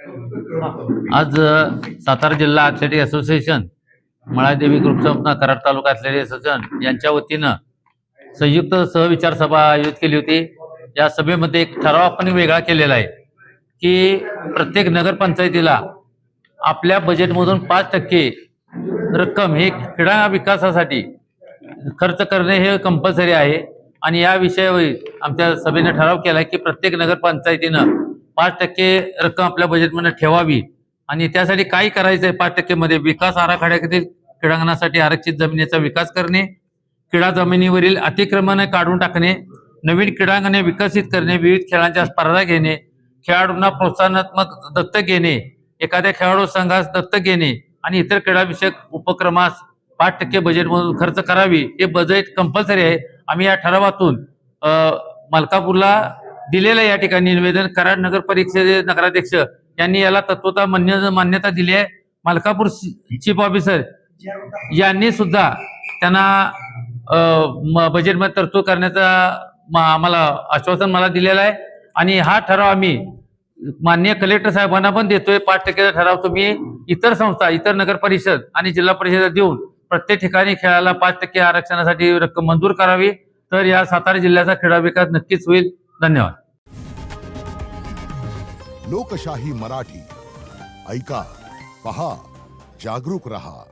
आज सातारा जिल्हा athletic association, मळादेवी group संस्था, कराड तालुका ॲथलेटिक असोसिएशन यांच्या वतीनं संयुक्त सहविचार सभा आयोजित केली होती। या सभेमध्ये एक ठराव आपण वेगळा केलेला आहे की प्रत्येक नगरपंचायतीला आपल्या बजेटमधून 5% रक्कम हे क्रीडा विकासासाठी खर्च करणे हे कंपल्सरी आहे। आणि या विषयावर आमच्या सभेने ठराव केला की प्रत्येक नगरपंचायतीनं 5% रक्कम आपल्या बजेटमध्ये ठेवावी आणि त्यासाठी काय करायचं आहे। 5% मध्ये विकास आराखड्यातील क्रीडांगणासाठी आरक्षित जमिनीचा विकास करणे, क्रीडा जमिनीवरील अतिक्रमण काढून टाकणे, नवीन क्रीडांगणे विकसित करणे, विविध खेळांच्या स्पर्धा घेणे, खेळाडूंना प्रोत्साहनात्मक दत्तक घेणे, एखाद्या खेळाडू संघास दत्तक घेणे आणि इतर क्रीडाविषयक उपक्रमास 5% बजेटमधून खर्च करावी। हे बजेट कंपल्सरी आहे। आम्ही या ठरावातून मलकापूरला दिलेलं या ठिकाणी निवेदन, कराड नगर परिषदेचे नगराध्यक्ष यांनी याला तत्वता मान्यता दिली आहे। मलकापूर चीफ ऑफिसर यांनी सुद्धा त्यांना बजेटमध्ये तरतूद करण्याचा आम्हाला आश्वासन मला दिलेलं आहे। आणि हा ठराव आम्ही माननीय कलेक्टर साहेबांना पण देतोय। 5% ठराव तुम्ही इतर संस्था, इतर नगर परिषद आणि जिल्हा परिषद देऊन प्रत्येक ठिकाणी खेळाला 5% आरक्षणासाठी रक्कम मंजूर करावी, तर या सातारा जिल्ह्याचा क्रीडा विकास नक्कीच होईल। धन्यवाद। लोकशाही मराठी ऐका, पहा, जागरूक रहा।